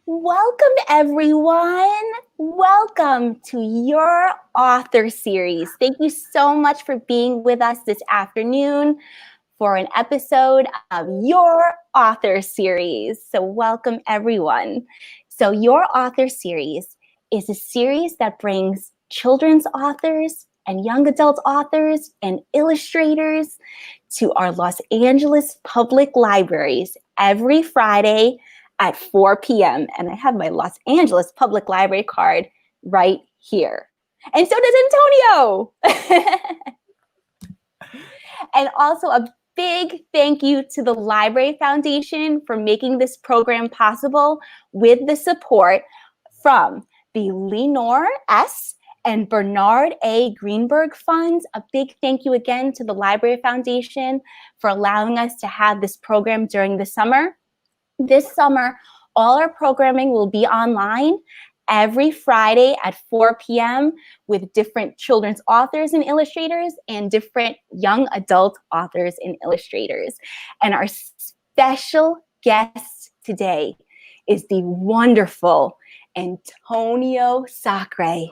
Welcome, everyone. Welcome to your author series. Thank you so much for being with us this afternoon for an episode of your author series. So welcome, everyone. So your author series is a series that brings children's authors and young adult authors and illustrators to our Los Angeles public libraries every Friday at 4 p.m. And I have my Los Angeles Public Library card right here. And so does Antonio. And also a big thank you to the Library Foundation for making this program possible with the support from the Lenore S. and Bernard A. Greenberg Funds. A big thank you again to the Library Foundation for allowing us to have this program during the summer. This summer, all our programming will be online every Friday at 4 p.m. with different children's authors and illustrators and different young adult authors and illustrators. And our special guest today is the wonderful Antonio Sacre.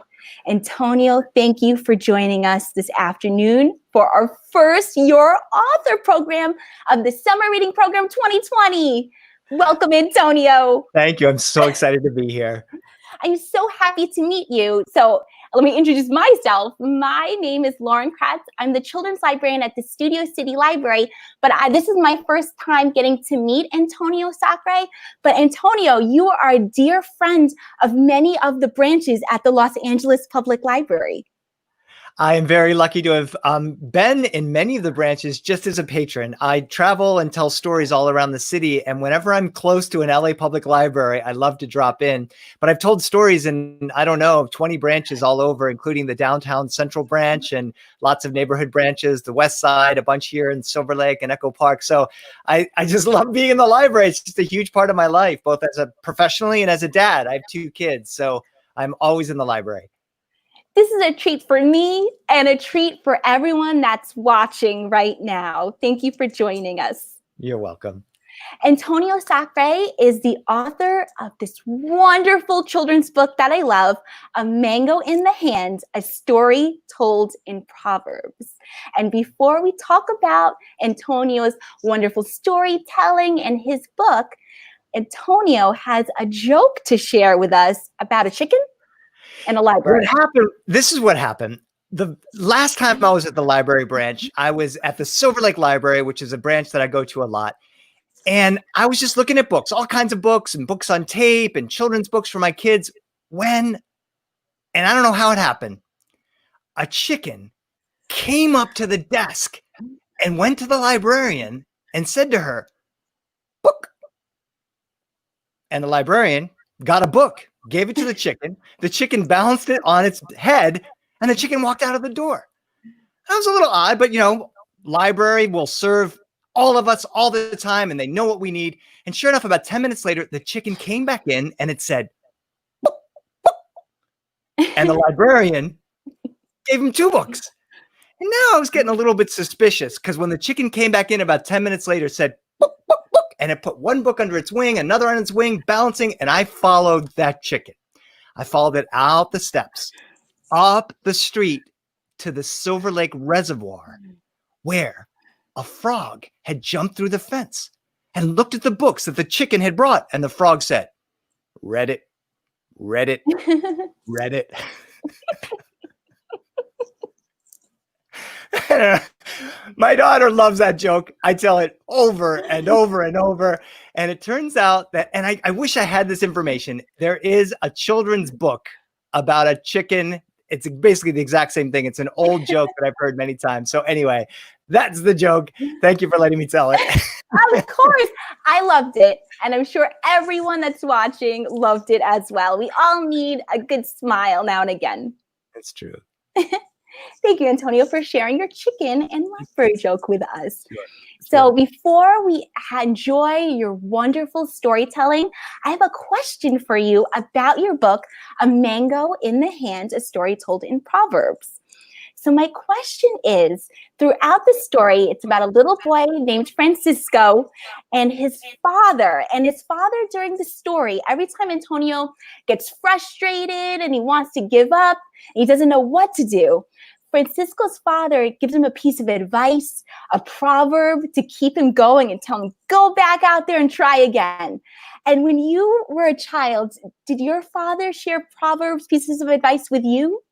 Antonio, thank you for joining us this afternoon for our first Your Author program of the Summer Reading Program 2020. Welcome, Antonio. Thank you. I'm so excited to be here. I'm so happy to meet you. So let me introduce myself. My name is Lauren Kratz. I'm the children's librarian at the Studio City Library, but this is my first time getting to meet Antonio Sacre. But Antonio, you are a dear friend of many of the branches at the Los Angeles Public Library. I am very lucky to have been in many of the branches just as a patron. I travel and tell stories all around the city, and whenever I'm close to an LA public library, I love to drop in. But I've told stories in, 20 branches all over, including the downtown Central branch and lots of neighborhood branches, the West Side, a bunch here in Silver Lake and Echo Park. So I just love being in the library. It's just a huge part of my life, both as a professionally and as a dad. I have 2 kids, so I'm always in the library. This is a treat for me and a treat for everyone that's watching right now. Thank you for joining us. You're welcome. Antonio Sacre is the author of this wonderful children's book that I love, A Mango in the Hand, a story told in Proverbs. And before we talk about Antonio's wonderful storytelling and his book, Antonio has a joke to share with us about a chicken in a library. This is what happened. The last time I was at the library branch, I was at the Silver Lake Library, which is a branch that I go to a lot. And I was just looking at books, all kinds of books and books on tape and children's books for my kids and I don't know how it happened, a chicken came up to the desk and went to the librarian and said to her, "Book." And the librarian got a book, gave it to the chicken. The chicken balanced it on its head, and the chicken walked out of the door. That was a little odd, but library will serve all of us all the time, and they know what we need. And sure enough, about 10 minutes later, the chicken came back in, and it said, "Book, book." And the librarian gave him 2 books. And now I was getting a little bit suspicious because when the chicken came back in about 10 minutes later, it said, "Book, book, book," and it put 1 book under its wing, another on its wing, balancing, and I followed that chicken. I followed it out the steps, up the street to the Silver Lake Reservoir, where a frog had jumped through the fence and looked at the books that the chicken had brought. And the frog said, "Read it, read it, read it." My daughter loves that joke. I tell it over and over and over. And it turns out that, and I wish I had this information, there is a children's book about a chicken. It's basically the exact same thing. It's an old joke that I've heard many times. So anyway, that's the joke. Thank you for letting me tell it. Of course. I loved it. And I'm sure everyone that's watching loved it as well. We all need a good smile now and again. That's true. Thank you, Antonio, for sharing your chicken and library joke with us. Sure. So before we enjoy your wonderful storytelling, I have a question for you about your book, A Mango in the Hand, a story told in Proverbs. So my question is, throughout the story, it's about a little boy named Francisco and his father. And his father during the story, every time Antonio gets frustrated and he wants to give up, and he doesn't know what to do, Francisco's father gives him a piece of advice, a proverb to keep him going and tell him, go back out there and try again. And when you were a child, did your father share proverbs, pieces of advice with you?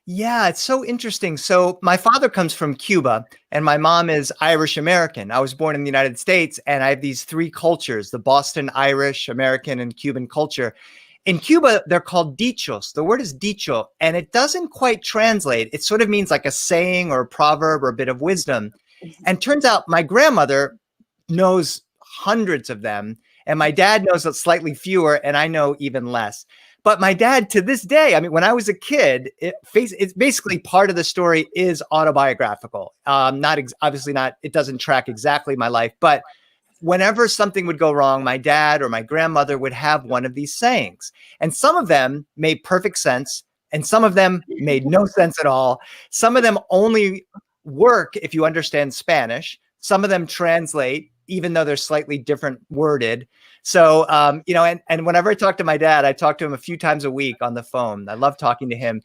Yeah, it's so interesting. So my father comes from Cuba and my mom is Irish-American. I was born in the United States and I have these three cultures, the Boston Irish, American, and Cuban culture. In Cuba, they're called dichos. The word is dicho, and it doesn't quite translate. It sort of means like a saying or a proverb or a bit of wisdom. And turns out my grandmother knows hundreds of them, and my dad knows slightly fewer, and I know even less. But my dad, to this day, I mean, when I was a kid, it's basically part of the story is autobiographical. Obviously not, it doesn't track exactly my life, but whenever something would go wrong, my dad or my grandmother would have one of these sayings. And some of them made perfect sense, and some of them made no sense at all. Some of them only work if you understand Spanish. Some of them translate, even though they're slightly different worded. So, and whenever I talk to my dad, I talk to him a few times a week on the phone. I love talking to him.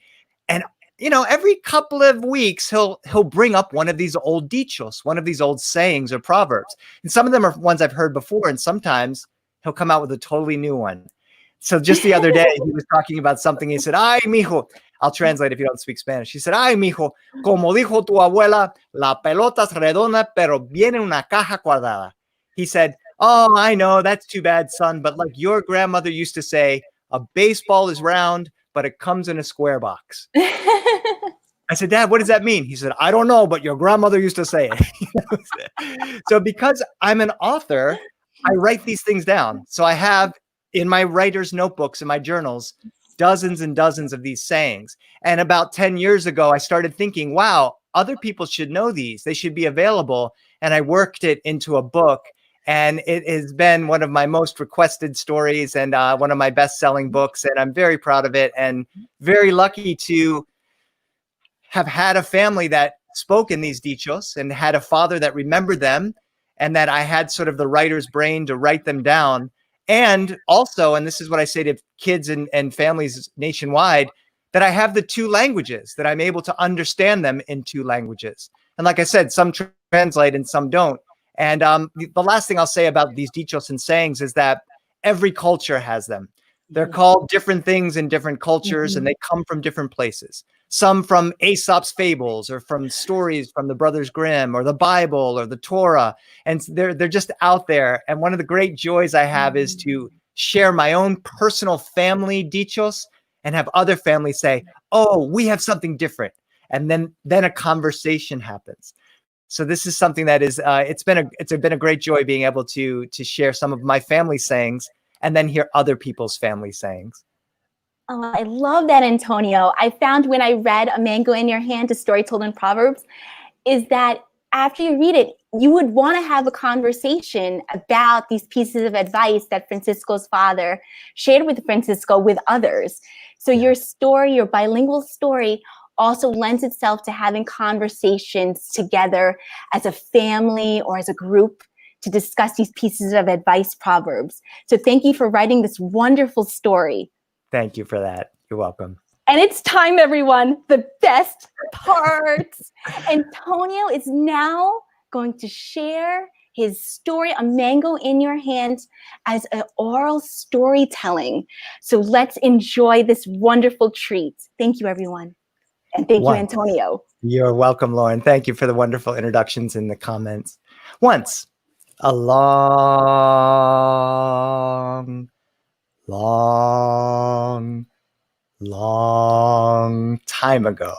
And every couple of weeks, he'll bring up one of these old dichos, one of these old sayings or proverbs. And some of them are ones I've heard before. And sometimes he'll come out with a totally new one. So just the other day, he was talking about something. He said, ay, mijo. I'll translate if you don't speak Spanish. He said, ay, mijo, como dijo tu abuela, la pelota es redonda, pero viene una caja cuadrada. He said, oh, I know, that's too bad, son. But like your grandmother used to say, a baseball is round, but it comes in a square box. I said, Dad, what does that mean? He said, I don't know, but your grandmother used to say it. So because I'm an author, I write these things down. So I have in my writer's notebooks, in my journals, dozens and dozens of these sayings. And about 10 years ago, I started thinking, wow, other people should know these. They should be available. And I worked it into a book. And it has been one of my most requested stories and one of my best-selling books. And I'm very proud of it and very lucky to have had a family that spoke in these dichos and had a father that remembered them, and that I had sort of the writer's brain to write them down. And also, and this is what I say to kids and families nationwide, that I have the two languages, that I'm able to understand them in two languages. And like I said, some translate and some don't. And the last thing I'll say about these dichos and sayings is that every culture has them. They're called different things in different cultures, and they come from different places. Some from Aesop's fables, or from stories from the Brothers Grimm, or the Bible, or the Torah. And they're just out there. And one of the great joys I have is to share my own personal family dichos and have other families say, oh, we have something different. And then a conversation happens. So this is something that is, it's been a great joy being able to share some of my family sayings and then hear other people's family sayings. Oh, I love that, Antonio. I found when I read A Mango in Your Hand, A Story Told in Proverbs, is that after you read it, you would want to have a conversation about these pieces of advice that Francisco's father shared with Francisco with others. So your story, your bilingual story, also lends itself to having conversations together as a family or as a group to discuss these pieces of advice, proverbs. So thank you for writing this wonderful story. Thank you for that. You're welcome. And it's time, everyone, the best parts. Antonio is now going to share his story, A Mango in Your Hand, as an oral storytelling. So let's enjoy this wonderful treat. Thank you, everyone. And thank you, Antonio. You're welcome, Lauren. Thank you for the wonderful introductions in the comments. Once, a long time ago,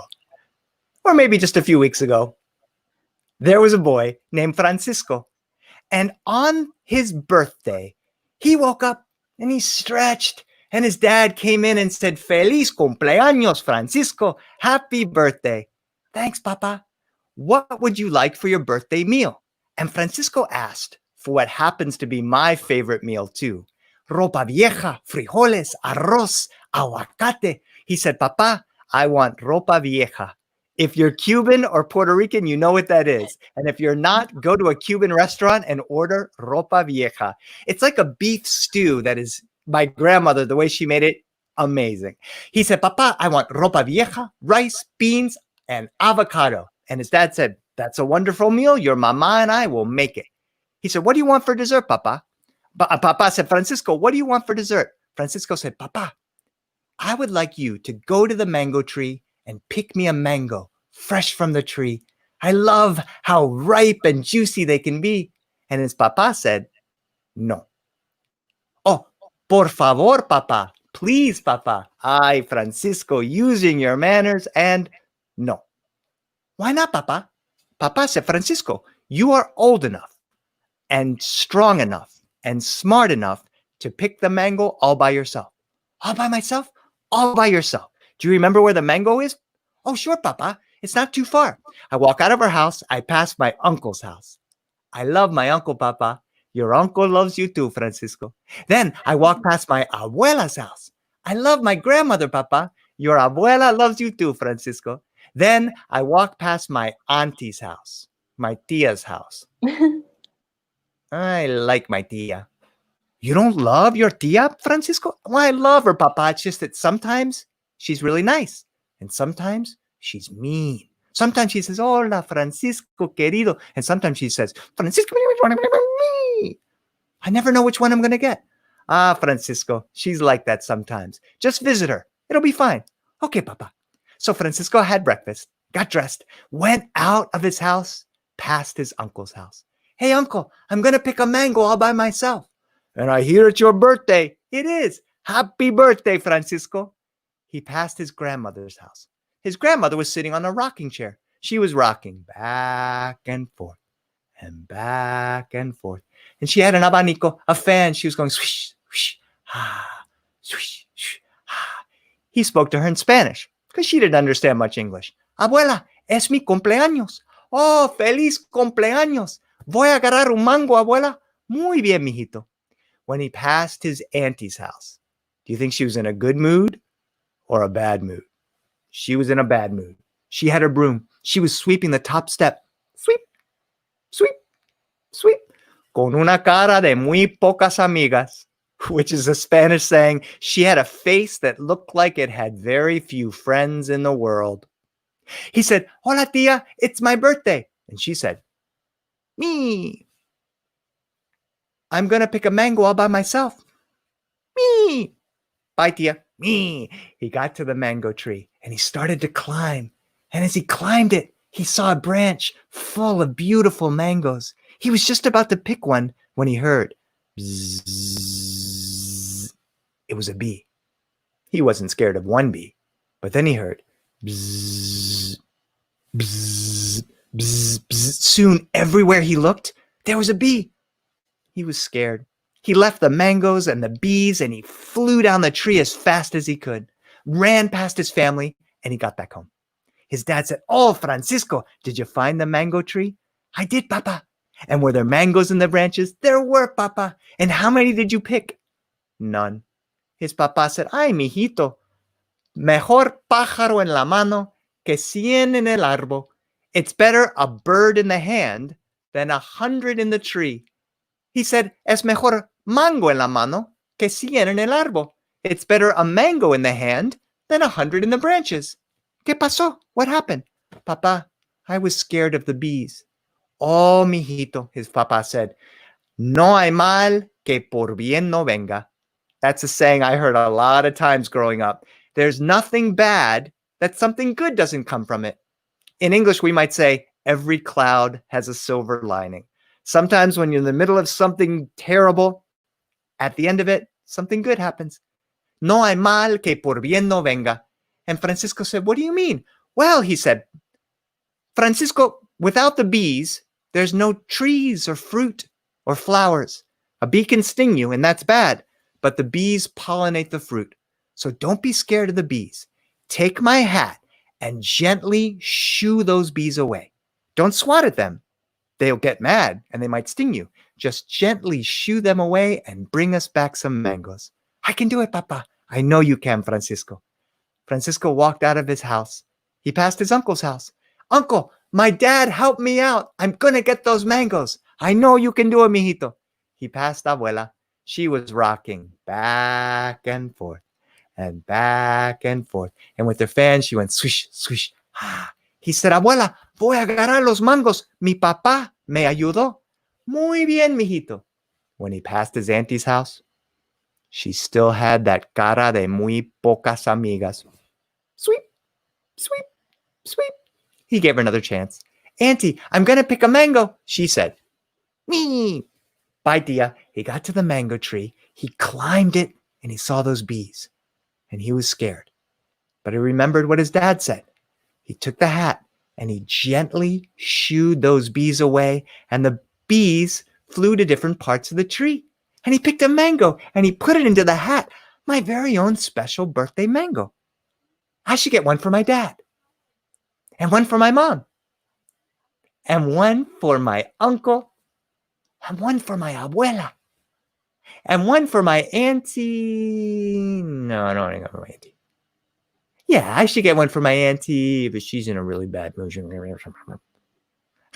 or maybe just a few weeks ago, there was a boy named Francisco. And on his birthday, he woke up and he stretched. And his dad came in and said, Feliz cumpleaños, Francisco. Happy birthday. Thanks, Papa. What would you like for your birthday meal? And Francisco asked for what happens to be my favorite meal too. Ropa vieja, frijoles, arroz, aguacate. He said, Papa, I want ropa vieja. If you're Cuban or Puerto Rican, you know what that is. And if you're not, go to a Cuban restaurant and order ropa vieja. It's like a beef stew that is my grandmother, the way she made it, amazing. He said, Papa, I want ropa vieja, rice, beans, and avocado. And his dad said, that's a wonderful meal. Your mama and I will make it. He said, what do you want for dessert, Papa? Papa said, Francisco, what do you want for dessert? Francisco said, Papa, I would like you to go to the mango tree and pick me a mango fresh from the tree. I love how ripe and juicy they can be. And his papa said, no. Oh, por favor, papa. Please, papa. Ay, Francisco, using your manners, and no. Why not, papa? Papa said, Francisco, you are old enough and strong enough and smart enough to pick the mango all by yourself. All by myself? All by yourself. Do you remember where the mango is? Oh, sure, Papa. It's not too far. I walk out of our house. I pass my uncle's house. I love my uncle, Papa. Your uncle loves you too, Francisco. Then I walk past my abuela's house. I love my grandmother, Papa. Your abuela loves you too, Francisco. Then I walk past my auntie's house, my tia's house. I like my tia. You don't love your tia, Francisco? Well, I love her, Papa. It's just that sometimes she's really nice. And sometimes she's mean. Sometimes she says, hola, Francisco, querido. And sometimes she says, Francisco, I never know which one I'm going to get. Ah, Francisco, she's like that sometimes. Just visit her. It'll be fine. Okay, Papa. So Francisco had breakfast, got dressed, went out of his house, past his uncle's house. Hey, uncle, I'm going to pick a mango all by myself. And I hear it's your birthday. It is. Happy birthday, Francisco. He passed his grandmother's house. His grandmother was sitting on a rocking chair. She was rocking back and forth and back and forth. And she had an abanico, a fan. She was going swish, swish, ah, swish, swish, ah. He spoke to her in Spanish because she didn't understand much English. Abuela, es mi cumpleaños. Oh, feliz cumpleaños. Voy a agarrar un mango, abuela. Muy bien, mijito. When he passed his auntie's house, do you think she was in a good mood or a bad mood? She was in a bad mood. She had her broom. She was sweeping the top step. Sweep, sweep, sweep. Con una cara de muy pocas amigas, which is a Spanish saying she had a face that looked like it had very few friends in the world. He said, hola, tia, it's my birthday. And she said, me. I'm going to pick a mango all by myself. Me. Bye, tia. Me. He got to the mango tree and he started to climb. And as he climbed it, he saw a branch full of beautiful mangoes. He was just about to pick one when he heard bzzz. It was a bee. He wasn't scared of one bee, but then he heard bzzz, bzzz, bzzz, bzzz. Soon, everywhere he looked, there was a bee. He was scared. He left the mangoes and the bees and he flew down the tree as fast as he could, ran past his family, and he got back home. His dad said, oh, Francisco, did you find the mango tree? I did, Papa. And were there mangoes in the branches? There were, Papa. And how many did you pick? None. His papa said, ay, mijito, mejor pájaro en la mano que 100 en el árbol. It's better a bird in the hand than 100 in the tree. He said, es mejor mango en la mano que 100 en el árbol. It's better a mango in the hand than 100 in the branches. ¿Qué pasó? What happened? Papa, I was scared of the bees. Oh, mijito, his papa said, no hay mal que por bien no venga. That's a saying I heard a lot of times growing up. There's nothing bad that something good doesn't come from it. In English, we might say, every cloud has a silver lining. Sometimes when you're in the middle of something terrible, at the end of it, something good happens. No hay mal que por bien no venga. And Francisco said, what do you mean? Well, he said, Francisco, without the bees, there's no trees or fruit or flowers. A bee can sting you, and that's bad, but the bees pollinate the fruit. So don't be scared of the bees. Take my hat and gently shoo those bees away. Don't swat at them. They'll get mad and they might sting you. Just gently shoo them away and bring us back some mangoes. I can do it, Papa. I know you can, Francisco. Francisco walked out of his house. He passed his uncle's house. Uncle, my dad helped me out. I'm going to get those mangoes. I know you can do it, mijito. He passed Abuela. She was rocking back and forth and back and forth. And with her fan, she went swish, swish. He said, Abuela, voy a agarrar los mangos. Mi papá me ayudó. Muy bien, mijito. When he passed his auntie's house, she still had that cara de muy pocas amigas. Sweep, sweep, sweep. He gave her another chance. Auntie, I'm going to pick a mango, she said. Me. Bye, Tia. He got to the mango tree. He climbed it, and he saw those bees. And he was scared. But he remembered what his dad said. He took the hat, and he gently shooed those bees away, and the bees flew to different parts of the tree. And he picked a mango, and he put it into the hat. My very own special birthday mango. I should get one for my dad. And one for my mom. And one for my uncle. And one for my abuela. And one for my auntie. No, I don't want to go for my auntie. Yeah, I should get one for my auntie, but she's in a really bad mood.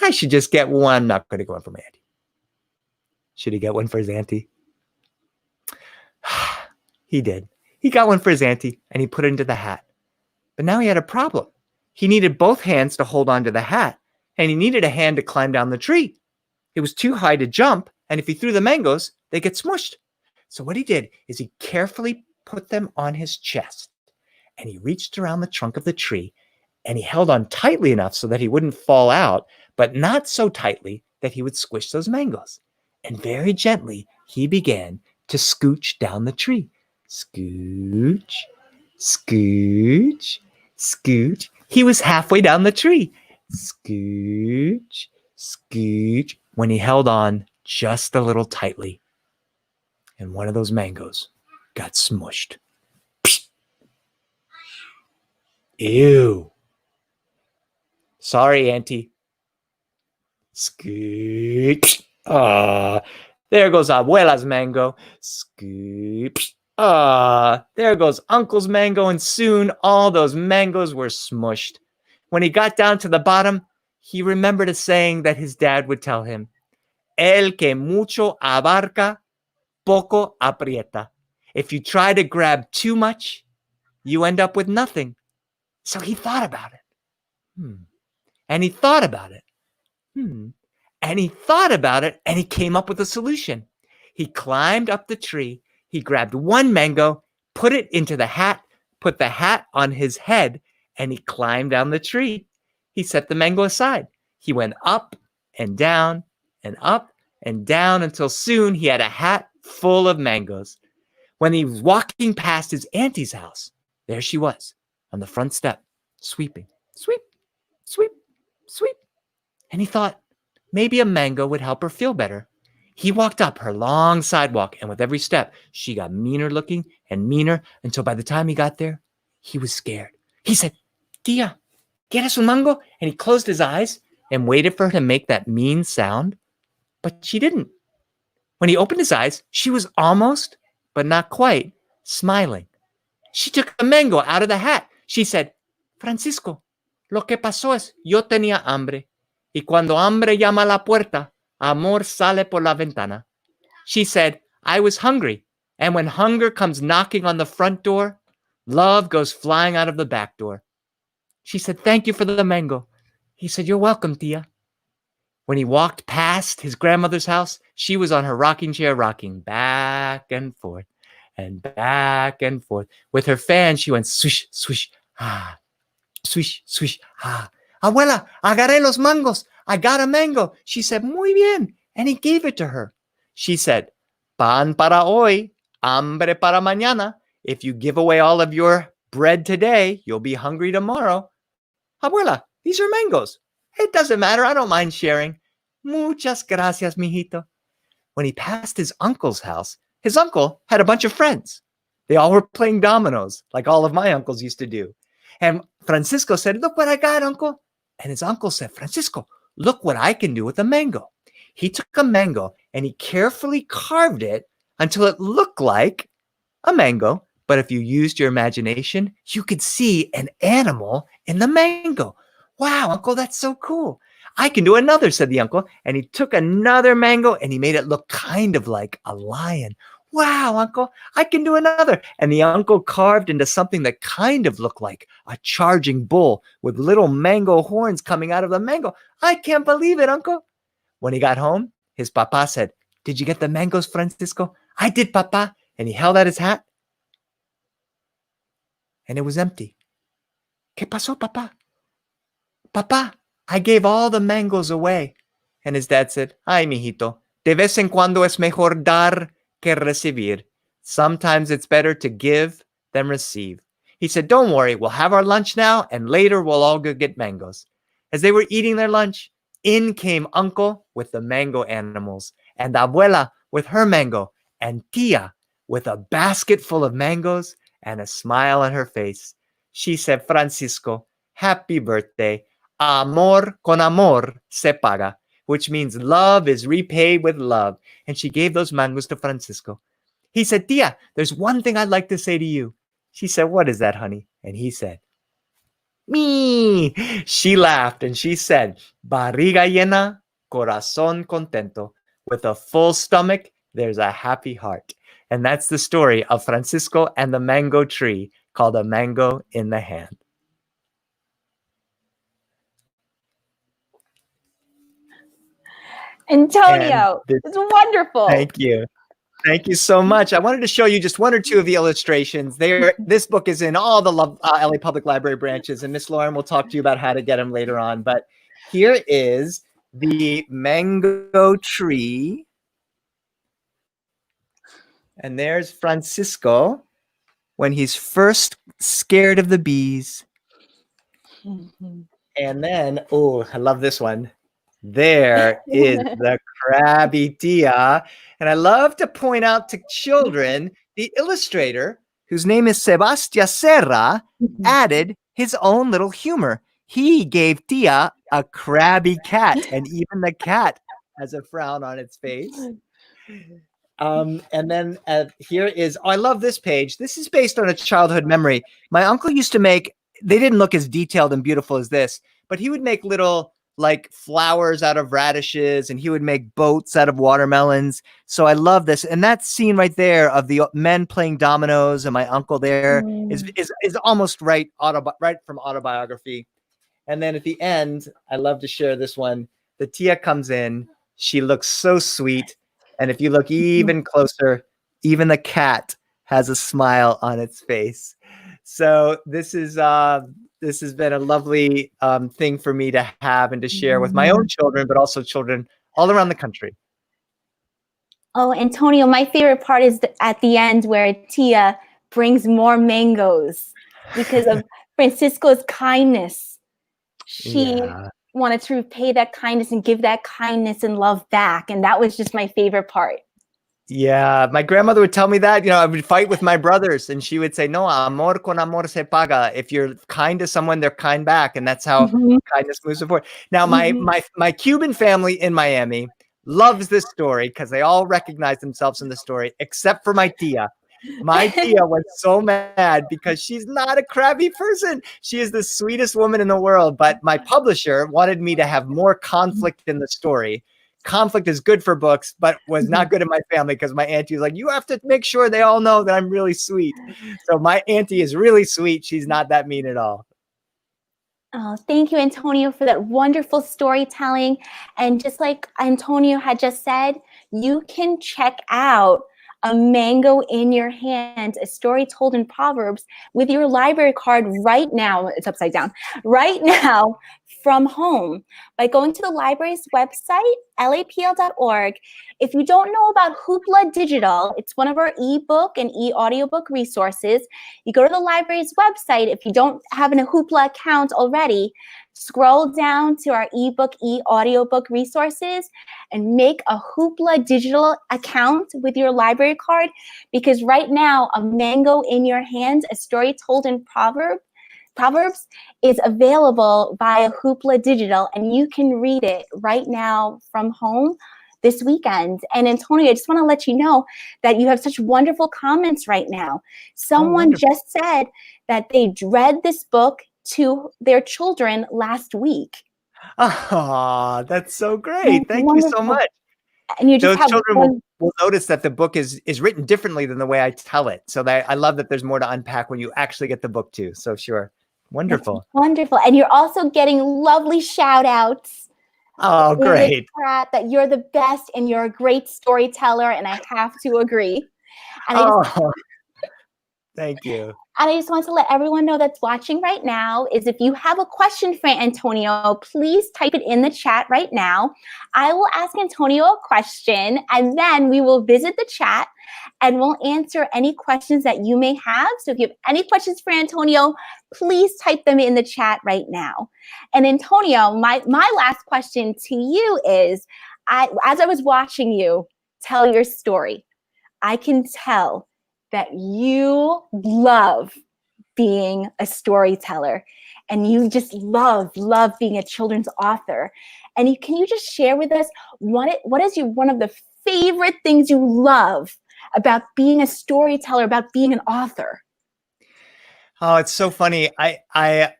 I should just get one. I'm not going to go one for my auntie. Should he get one for his auntie? He did. He got one for his auntie, and he put it into the hat. But now he had a problem. He needed both hands to hold on to the hat, and he needed a hand to climb down the tree. It was too high to jump, and if he threw the mangoes, they get smushed. So what he did is he carefully put them on his chest, and he reached around the trunk of the tree, and he held on tightly enough so that he wouldn't fall out, but not so tightly that he would squish those mangoes. And very gently, he began to scooch down the tree. Scooch, scooch, scooch. He was halfway down the tree. Scooch, scooch. When he held on just a little tightly, and one of those mangoes got smushed. Psst. Ew. Sorry, Auntie. Scooch. There goes Abuela's mango. Scooch. There goes Uncle's mango, and soon all those mangoes were smushed. When he got down to the bottom, he remembered a saying that his dad would tell him. El que mucho abarca, poco aprieta. If you try to grab too much, you end up with nothing. So he thought about it. And he thought about it. And he thought about it, and he came up with a solution. He climbed up the tree. He grabbed one mango, put it into the hat, put the hat on his head, and he climbed down the tree. He set the mango aside. He went up and down and up and down until soon he had a hat full of mangoes. When he was walking past his auntie's house, there she was on the front step, sweeping, sweep, sweep, sweep. And he thought maybe a mango would help her feel better. He walked up her long sidewalk, and with every step, she got meaner looking and meaner until by the time he got there, he was scared. He said, Tia, ¿quieres un mango? And he closed his eyes and waited for her to make that mean sound, but she didn't. When he opened his eyes, she was almost, but not quite, smiling. She took a mango out of the hat. She said, Francisco, lo que pasó es, yo tenía hambre. Y cuando hambre llama a la puerta, amor sale por la ventana. She said, I was hungry. And when hunger comes knocking on the front door, love goes flying out of the back door. She said, thank you for the mango. He said, you're welcome, Tia. When he walked past his grandmother's house, she was on her rocking chair, rocking back and forth and back and forth. With her fan, she went swish, swish, swish, swish, Abuela, agarré los mangos. I got a mango. She said, muy bien. And he gave it to her. She said, pan para hoy, hambre para mañana. If you give away all of your bread today, you'll be hungry tomorrow. Abuela, these are mangoes. It doesn't matter. I don't mind sharing. Muchas gracias, mijito. When he passed his uncle's house, his uncle had a bunch of friends. They all were playing dominoes, like all of my uncles used to do. And Francisco said, look what I got, uncle. And his uncle said, Francisco, look what I can do with a mango. He took a mango and he carefully carved it until it looked like a mango, But if you used your imagination, you could see an animal in the mango. Wow, uncle, that's so cool. I can do another, said the uncle. And he took another mango and he made it look kind of like a lion. Wow, uncle, I can do another. And the uncle carved into something that kind of looked like a charging bull with little mango horns coming out of the mango. I can't believe it, uncle. When he got home, his papa said, did you get the mangoes, Francisco? I did, papa. And he held out his hat and it was empty. ¿Qué pasó, papa? Papa, I gave all the mangoes away. And his dad said, ay, mijito, de vez en cuando es mejor dar que recibir. Sometimes it's better to give than receive. He said, don't worry, we'll have our lunch now, and later we'll all go get mangoes. As they were eating their lunch, in came Uncle with the mango animals, and Abuela with her mango, and Tia with a basket full of mangoes and a smile on her face. She said, Francisco, happy birthday. Amor con amor se paga, which means love is repaid with love. And she gave those mangoes to Francisco. He said, Tia, there's one thing I'd like to say to you. She said, what is that, honey? And he said, me. She laughed and she said, barriga llena, corazón contento. With a full stomach, there's a happy heart. And that's the story of Francisco and the mango tree, called A Mango in the Hand. Antonio, it's wonderful. Thank you. Thank you so much. I wanted to show you just one or two of the illustrations. This book is in all the LA Public Library branches, and Miss Lauren will talk to you about how to get them later on. But here is the mango tree. And there's Francisco when he's first scared of the bees. And then, oh, I love this one. There is the crabby Tia. And I love to point out to children, the illustrator, whose name is Sebastián Serra, added his own little humor. He gave Tia a crabby cat, and even the cat has a frown on its face. And then here is, I love this page. This is based on a childhood memory. My uncle used to make, they didn't look as detailed and beautiful as this, but he would make little like flowers out of radishes, and he would make boats out of watermelons. So I love this. And that scene right there of the men playing dominoes and my uncle there is almost right from autobiography. And then at the end, I love to share this one. The Tia comes in. She looks so sweet. And if you look even closer, even the cat has a smile on its face. So this has been a lovely thing for me to have and to share with my own children, but also children all around the country. Oh, Antonio, my favorite part is at the end where Tia brings more mangoes because of Francisco's kindness. She wanted to repay that kindness and give that kindness and love back. And that was just my favorite part. Yeah, my grandmother would tell me that, I would fight with my brothers and she would say, no, amor con amor se paga. If you're kind to someone, they're kind back. And that's how kindness moves forward. Now, my Cuban family in Miami loves this story because they all recognize themselves in the story, except for my Tia. My Tia was so mad because she's not a crabby person. She is the sweetest woman in the world. But my publisher wanted me to have more conflict in the story. Conflict is good for books, but was not good in my family because my auntie was like, you have to make sure they all know that I'm really sweet. So my auntie is really sweet. She's not that mean at all. Oh, thank you, Antonio, for that wonderful storytelling. And just like Antonio had just said, you can check out A Mango in Your Hand, a story told in Proverbs with your library card right now. It's upside down. Right now from home by going to the library's website, lapl.org. If you don't know about Hoopla Digital, it's one of our ebook and e-audiobook resources. You go to the library's website. If you don't have a Hoopla account already, scroll down to our ebook, e-audiobook resources and make a Hoopla Digital account with your library card, because right now, A Mango in Your Hand, a story told in Proverbs, is available via Hoopla Digital, and you can read it right now from home this weekend. And Antonio, I just want to let you know that you have such wonderful comments right now. Someone just said that they read this book to their children last week. Oh, that's so great. Thank you so much. And you just Those have children will notice that the book is written differently than the way I tell it. So I love that there's more to unpack when you actually get the book too. So sure. Wonderful. That's wonderful. And you're also getting lovely shout outs. Oh, great. That you're the best and you're a great storyteller. And I have to agree. And thank you. And I just want to let everyone know that's watching right now is if you have a question for Antonio, please type it in the chat right now. I will ask Antonio a question and then we will visit the chat and we'll answer any questions that you may have. So if you have any questions for Antonio, please type them in the chat right now. And Antonio, my last question to you is, as I was watching you tell your story, I can tell that you love being a storyteller and you just love being a children's author. And can you just share with us one of the favorite things you love about being a storyteller, about being an author? Oh, it's so funny. I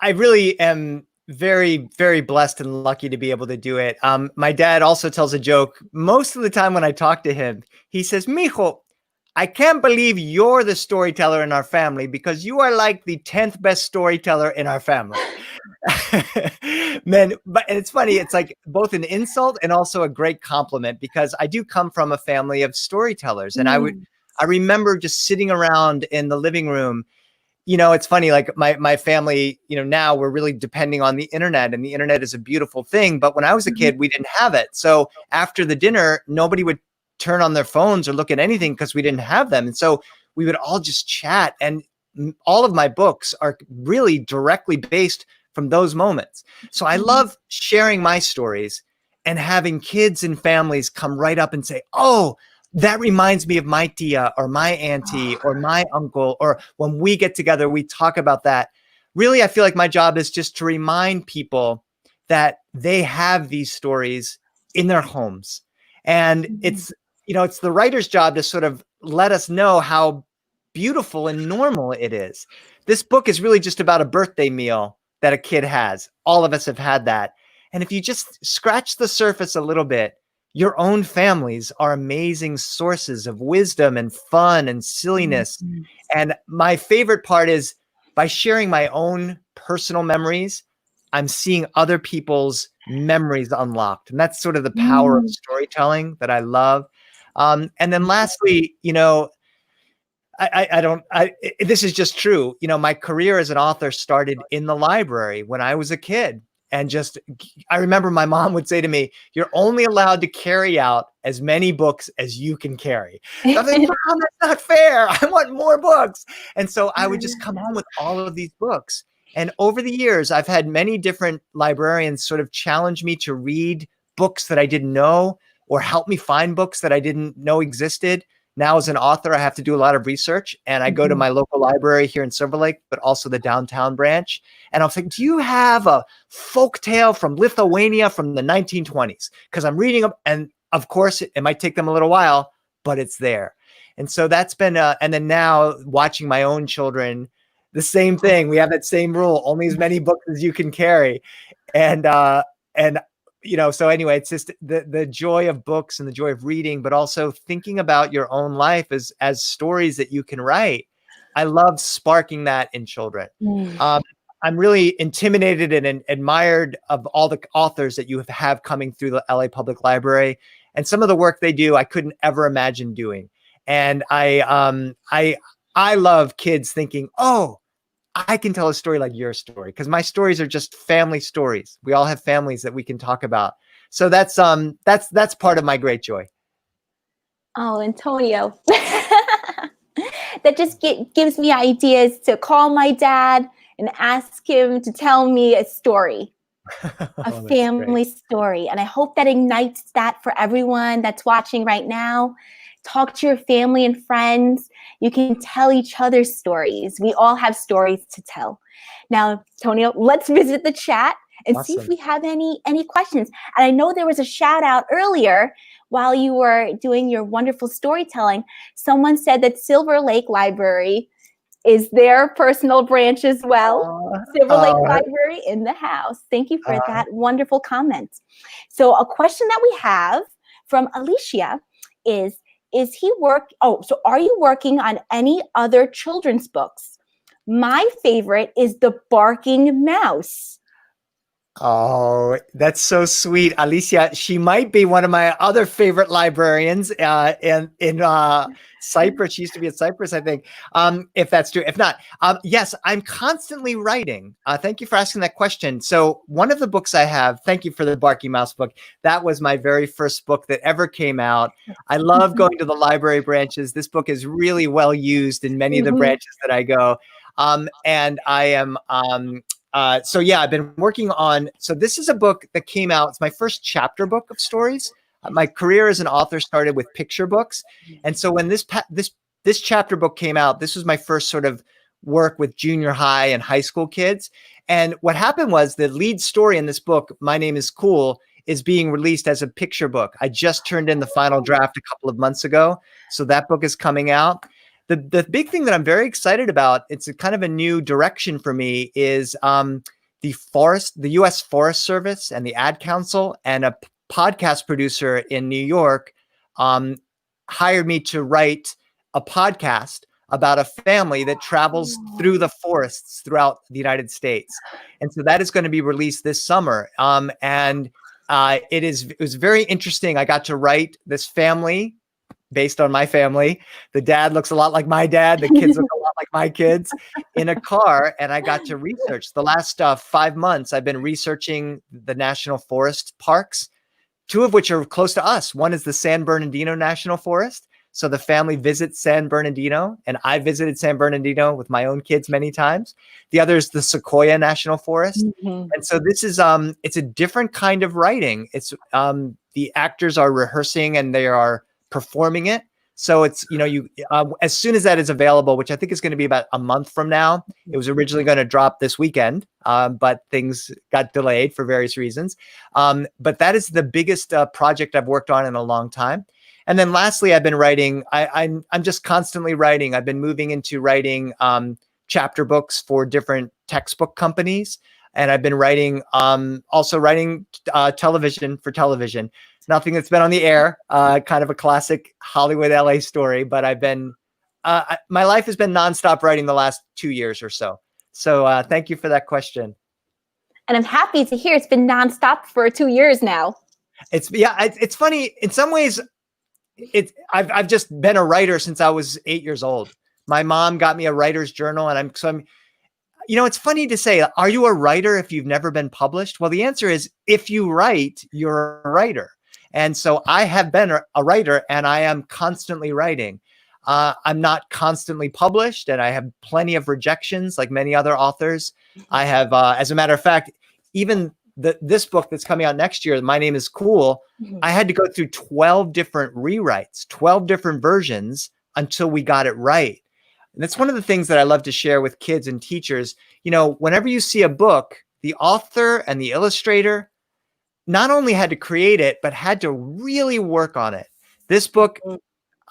really am very, very blessed and lucky to be able to do it. My dad also tells a joke most of the time when I talk to him. He says, "Mijo, I can't believe you're the storyteller in our family because you are like the 10th best storyteller in our family." Man, and it's funny. It's like both an insult and also a great compliment because I do come from a family of storytellers. And I remember just sitting around in the living room. It's funny, like my family, now we're really depending on the internet and the internet is a beautiful thing. But when I was a kid, we didn't have it. So after the dinner, nobody would turn on their phones or look at anything because we didn't have them. And so we would all just chat. And all of my books are really directly based from those moments. So I love sharing my stories and having kids and families come right up and say, "Oh, that reminds me of my tia or my auntie or my uncle," or when we get together, we talk about that. Really, I feel like my job is just to remind people that they have these stories in their homes. And it's the writer's job to sort of let us know how beautiful and normal it is. This book is really just about a birthday meal that a kid has. All of us have had that. And if you just scratch the surface a little bit, your own families are amazing sources of wisdom and fun and silliness. And my favorite part is by sharing my own personal memories, I'm seeing other people's memories unlocked. And that's sort of the power of storytelling that I love. And then lastly, this is just true. My career as an author started in the library when I was a kid. And I remember my mom would say to me, "You're only allowed to carry out as many books as you can carry." So I was like, "Mom, that's not fair. I want more books." And so I would just come home with all of these books. And over the years, I've had many different librarians sort of challenge me to read books that I didn't know or help me find books that I didn't know existed. Now, as an author, I have to do a lot of research, and I go to my local library here in Silver Lake, but also the downtown branch. And I'll think, "Do you have a folk tale from Lithuania from the 1920s? Because I'm reading them, and of course, it might take them a little while, but it's there." And so that's been, and then now watching my own children, the same thing. We have that same rule: only as many books as you can carry, and so anyway, it's just the joy of books and the joy of reading, but also thinking about your own life as stories that you can write. I love sparking that in children. I'm really intimidated and admired of all the authors that you have coming through the LA Public Library, and some of the work they do, I couldn't ever imagine doing. And I love kids thinking, "Oh, I can tell a story like your story," because my stories are just family stories. We all have families that we can talk about. So that's part of my great joy. Oh, Antonio, that just gives me ideas to call my dad and ask him to tell me a story, a family story. And I hope that ignites that for everyone that's watching right now. Talk to your family and friends. You can tell each other stories. We all have stories to tell. Now, Antonio, let's visit the chat and see if Awesome. we have any questions. And I know there was a shout out earlier while you were doing your wonderful storytelling. Someone said that Silver Lake Library is their personal branch as well. Silver Lake Uh, Library in the house. Thank you for uh, that wonderful comment. So a question that we have from Alicia is so are you working on any other children's books? My favorite is The Barking Mouse. Oh, that's so sweet. Alicia, she might be one of my other favorite librarians in Cyprus. She used to be at Cyprus, I think, if that's true. If not, yes, I'm constantly writing. Thank you for asking that question. So one of the books I have, thank you for the Barky Mouse book. That was my very first book that ever came out. I love going to the library branches. This book is really well used in many of the branches that I go. And I am... so yeah, I've been working on, so this is a book that came out. It's my first chapter book of stories. My career as an author started with picture books. And so when this chapter book came out, this was my first sort of work with junior high and high school kids. And what happened was the lead story in this book, My Name is Cool, is being released as a picture book. I just turned in the final draft a couple of months ago. So that book is coming out. The big thing that I'm very excited about, it's a kind of a new direction for me, is the U.S. Forest Service and the Ad Council and a podcast producer in New York hired me to write a podcast about a family that travels through the forests throughout the United States. And so that is going to be released this summer. It was very interesting. I got to write this family based on my family. The dad looks a lot like my dad. The kids look a lot like my kids in a car. And I got to research. The last 5 months, I've been researching the national forest parks, 2 of which are close to us. One is the San Bernardino National Forest. So the family visits San Bernardino, and I visited San Bernardino with my own kids many times. The other is the Sequoia National Forest. And so this is, it's a different kind of writing. It's, the actors are rehearsing and they are performing it. So it's, as soon as that is available, which I think is going to be about a month from now, it was originally going to drop this weekend, but things got delayed for various reasons. But that is the biggest project I've worked on in a long time. And then lastly, I've been writing, I'm just constantly writing. I've been moving into writing chapter books for different textbook companies. And I've been writing, also writing television for television. Nothing that's been on the air, kind of a classic Hollywood LA story, but I've been, my life has been nonstop writing the last 2 years or so. So thank you for that question. And I'm happy to hear it's been nonstop for 2 years now. It's funny in some ways. I've just been a writer since I was 8 years old. My mom got me a writer's journal, and I'm it's funny to say, are you a writer if you've never been published? Well, the answer is, if you write, you're a writer. And so I have been a writer, and I am constantly writing. I'm not constantly published, and I have plenty of rejections like many other authors. I have, as a matter of fact, even this book that's coming out next year, My Name is Cool, I had to go through 12 different rewrites, 12 different versions until we got it right. And that's one of the things that I love to share with kids and teachers. Whenever you see a book, the author and the illustrator not only had to create it, but had to really work on it. This book,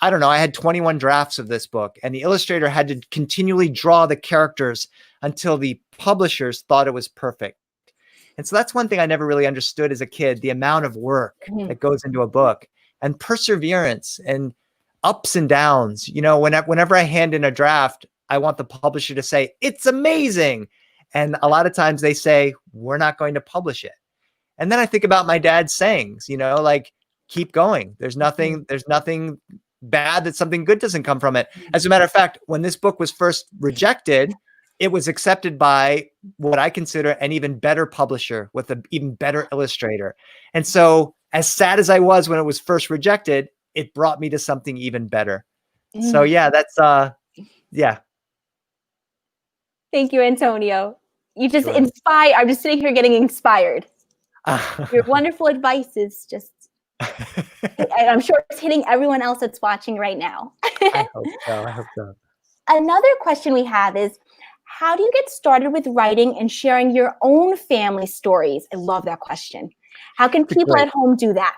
I don't know, I had 21 drafts of this book, and the illustrator had to continually draw the characters until the publishers thought it was perfect. And so that's one thing I never really understood as a kid, the amount of work that goes into a book, and perseverance and ups and downs. Whenever I hand in a draft, I want the publisher to say, it's amazing. And a lot of times they say, we're not going to publish it. And then I think about my dad's sayings, like, keep going. There's nothing bad that something good doesn't come from it. As a matter of fact, when this book was first rejected, it was accepted by what I consider an even better publisher with an even better illustrator. And so as sad as I was when it was first rejected, it brought me to something even better. So yeah, that's, yeah. Thank you, Antonio. You just Sure. inspire. I'm just sitting here getting inspired. Your wonderful advice is just, I'm sure it's hitting everyone else that's watching right now. I hope so. Another question we have is, how do you get started with writing and sharing your own family stories? I love that question. How can people at home do that?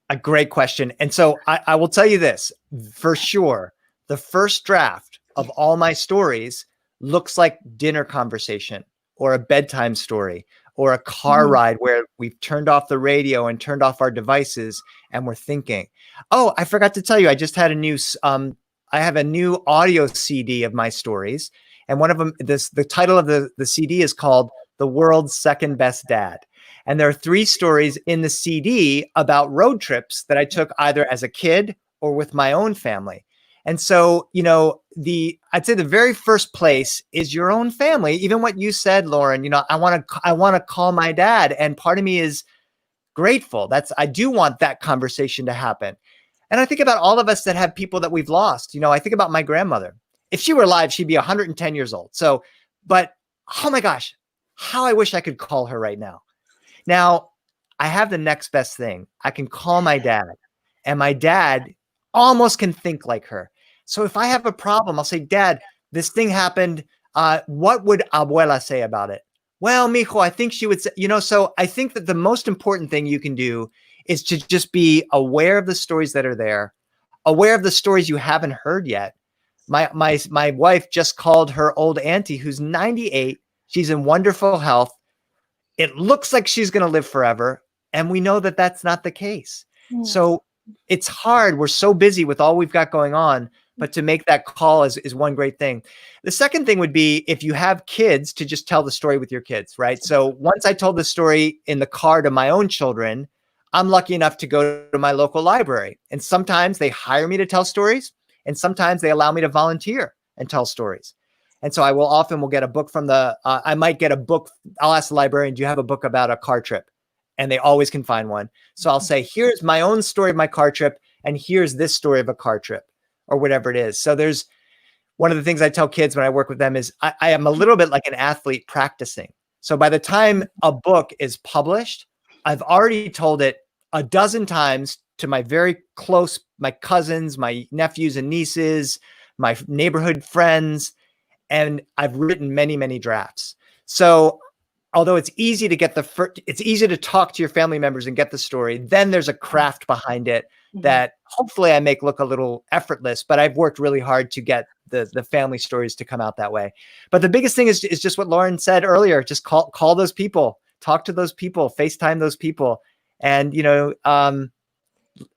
A great question. And so I will tell you this, for sure, the first draft of all my stories looks like dinner conversation or a bedtime story or a car ride where we've turned off the radio and turned off our devices and we're thinking. Oh, I forgot to tell you, I just had I have a new audio CD of my stories. And one of them, the title of the CD is called The World's Second Best Dad. And there are 3 stories in the CD about road trips that I took either as a kid or with my own family. And so, you know, I'd say the very first place is your own family. Even what you said, Lauren, you know, I want to call my dad. And part of me is grateful. I do want that conversation to happen. And I think about all of us that have people that we've lost. You know, I think about my grandmother. If she were alive, she'd be 110 years old. So, but oh my gosh, how I wish I could call her right now. Now, I have the next best thing. I can call my dad, and my dad almost can think like her. So if I have a problem, I'll say, Dad, this thing happened. What would Abuela say about it? Well, mijo, I think she would say, you know, so I think that the most important thing you can do is to just be aware of the stories that are there, aware of the stories you haven't heard yet. My wife just called her old auntie who's 98. She's in wonderful health. It looks like she's going to live forever. And we know that that's not the case. So it's hard. We're so busy with all we've got going on, but to make that call is one great thing. The second thing would be if you have kids to just tell the story with your kids, right? So once I told the story in the car to my own children, I'm lucky enough to go to my local library. And sometimes they hire me to tell stories. And sometimes they allow me to volunteer and tell stories. And so I will get a book from I might get a book. I'll ask the librarian, do you have a book about a car trip? And they always can find one. So I'll say, here's my own story of my car trip. And here's this story of a car trip or whatever it is. So there's one of the things I tell kids when I work with them is I am a little bit like an athlete practicing. So by the time a book is published, I've already told it a dozen times to my very close, my cousins, my nephews and nieces, my neighborhood friends, and I've written many, many drafts. So although it's easy to get it's easy to talk to your family members and get the story, then there's a craft behind it that hopefully I make look a little effortless, but I've worked really hard to get the family stories to come out that way. But the biggest thing is just what Lauren said earlier, just call those people, talk to those people, FaceTime those people, and, you know,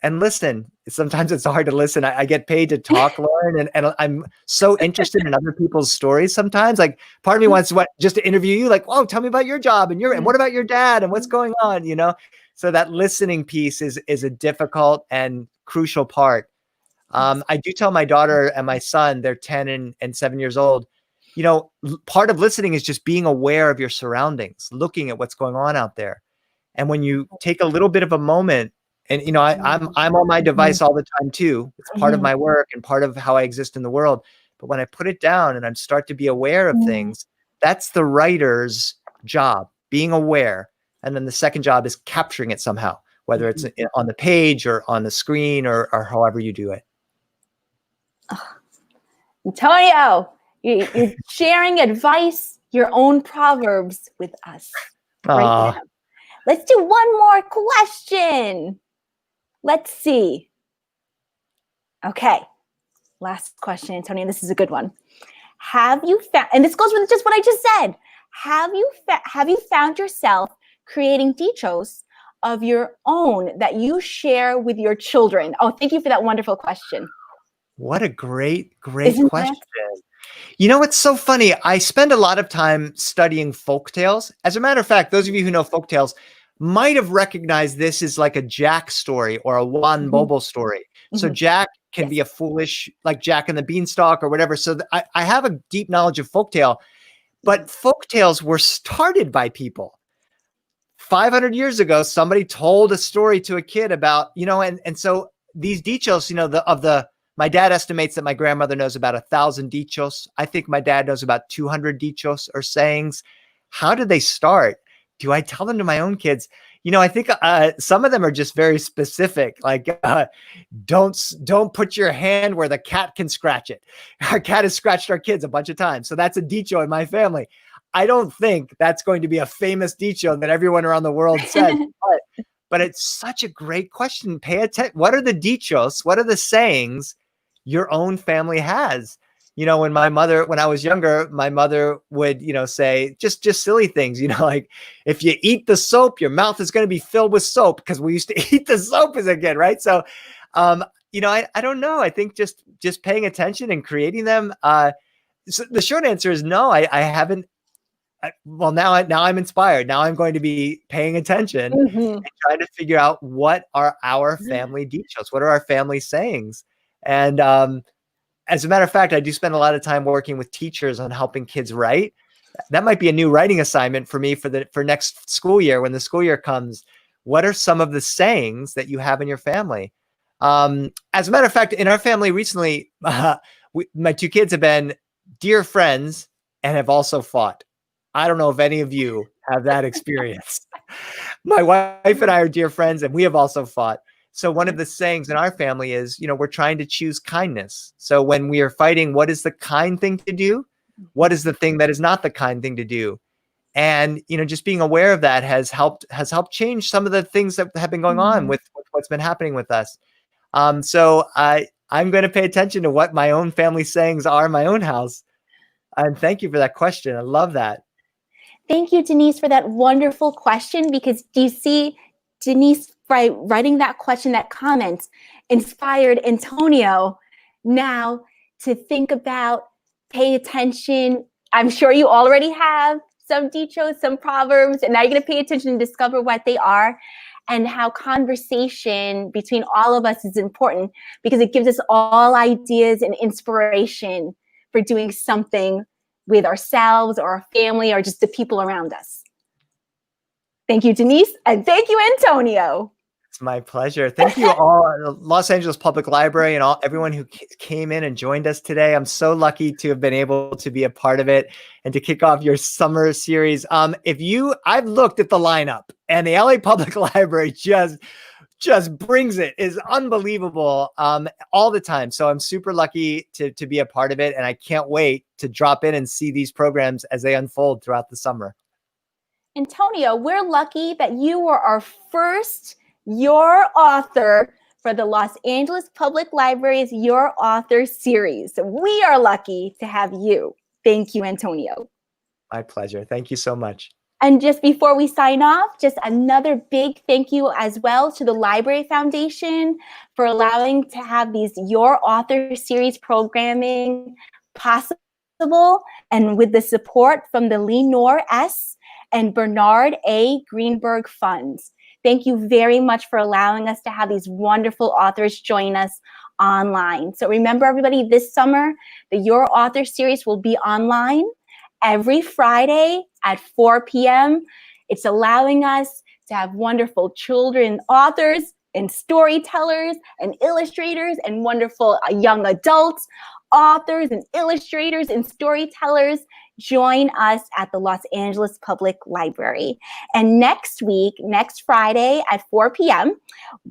and listen. Sometimes it's hard to listen. I get paid to talk, Lauren, and I'm so interested in other people's stories sometimes. Like part of me wants just to interview you, like, oh, tell me about your job and what about your dad and what's going on, you know? So that listening piece is a difficult and crucial part. I do tell my daughter and my son, they're 10 and 7 years old, you know, part of listening is just being aware of your surroundings, looking at what's going on out there. And when you take a little bit of a moment, and, you know, I'm on my device all the time too. It's part of my work and part of how I exist in the world. But when I put it down and I start to be aware of things, that's the writer's job, being aware. And then the second job is capturing it somehow, whether it's on the page or on the screen or however you do it. Antonio, you're sharing advice, your own proverbs with us right now. Let's do one more question. Let's see. Okay. Last question, Antonio. This is a good one. Have you found, and this goes with just what I just said, have you found yourself creating dichos of your own that you share with your children? Oh, thank you for that wonderful question. What a great question. You know, it's so funny. I spend a lot of time studying folktales. As a matter of fact, those of you who know folktales might have recognized this as like a Jack story or a Juan Bobo story. So Jack can be a foolish, like Jack and the Beanstalk or whatever. So I have a deep knowledge of folktale, but folktales were started by people. 500 years ago, somebody told a story to a kid about, you know, and so these dichos, you know, my dad estimates that my grandmother knows about 1,000 dichos. I think my dad knows about 200 dichos or sayings. How did they start? Do I tell them to my own kids? I think some of them are just very specific, like don't put your hand where the cat can scratch it. Our cat has scratched our kids a bunch of times. So that's a dicho in my family. I don't think that's going to be a famous dicho that everyone around the world says, but it's such a great question. Pay attention. What are the dichos? What are the sayings your own family has? When I was younger, my mother would, say just silly things, like if you eat the soap, your mouth is going to be filled with soap, because we used to eat the soap as a kid, right? So, I don't know. I think just paying attention and creating them. So the short answer is no, I haven't. Well, now I'm inspired. Now I'm going to be paying attention and trying to figure out what are our family dichos, what are our family sayings, and as a matter of fact, I do spend a lot of time working with teachers on helping kids write. That might be a new writing assignment for me for next school year. When the school year comes, what are some of the sayings that you have in your family? As a matter of fact, in our family recently, my two kids have been dear friends and have also fought. I don't know if any of you have that experience. My wife and I are dear friends, and we have also fought. So one of the sayings in our family is, we're trying to choose kindness. So when we are fighting, what is the kind thing to do? What is the thing that is not the kind thing to do? And, just being aware of that has helped change some of the things that have been going on with what's been happening with us. So I'm going to pay attention to what my own family sayings are in my own house. And thank you for that question. I love that. Thank you, Denise, for that wonderful question, because do you see Denise writing that question, that comment, inspired Antonio now to think about, pay attention. I'm sure you already have some dichos, some proverbs, and now you're going to pay attention and discover what they are, and how conversation between all of us is important, because it gives us all ideas and inspiration for doing something with ourselves or our family or just the people around us. Thank you, Denise, and thank you, Antonio. It's my pleasure. Thank you all, Los Angeles Public Library, and everyone who came in and joined us today. I'm so lucky to have been able to be a part of it and to kick off your summer series. I've looked at the lineup, and the LA Public Library just brings it, is unbelievable all the time. So I'm super lucky to be a part of it, and I can't wait to drop in and see these programs as they unfold throughout the summer. Antonio, we're lucky that you were our first Your Author for the Los Angeles Public Library's Your Author series. So we are lucky to have you. Thank you, Antonio. My pleasure. Thank you so much. And just before we sign off, just another big thank you as well to the Library Foundation for allowing to have these Your Author series programming possible, and with the support from the Lenore S. and Bernard A. Greenberg Funds. Thank you very much for allowing us to have these wonderful authors join us online. So remember, everybody, this summer, the Your Author series will be online every Friday at 4 p.m. It's allowing us to have wonderful children authors and storytellers and illustrators and wonderful young adults, authors and illustrators and storytellers join us at the Los Angeles Public Library. And next week, next Friday at 4 p.m.,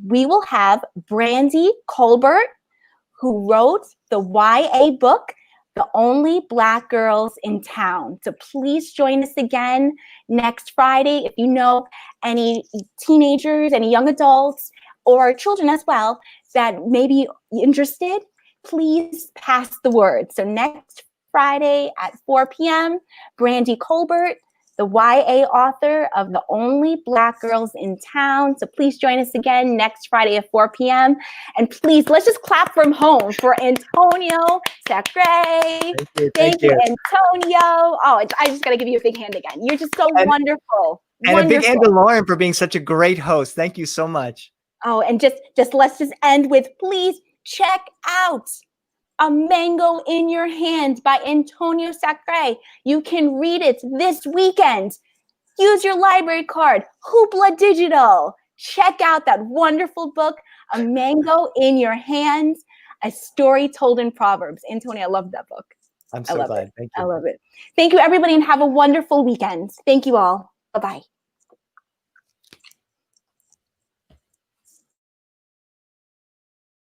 we will have Brandy Colbert, who wrote the YA book, The Only Black Girls in Town. So please join us again next Friday. If you know any teenagers, any young adults, or children as well that may be interested, please pass the word. So next Friday at 4 p.m., Brandy Colbert, the YA author of The Only Black Girls in Town. So please join us again next Friday at 4 p.m. And please, let's just clap from home for Antonio Sacre. Thank you, Antonio. Oh, I just got to give you a big hand again. You're just so wonderful. And a big hand to Lauren for being such a great host. Thank you so much. Oh, and just let's just end with, please check out A Mango in Your Hand by Antonio Sacre. You can read it this weekend. Use your library card, Hoopla Digital. Check out that wonderful book, A Mango in Your Hand, A Story Told in Proverbs. Antonio, I love that book. I'm so glad. Thank you. I love it. Thank you, everybody, and have a wonderful weekend. Thank you all. Bye-bye.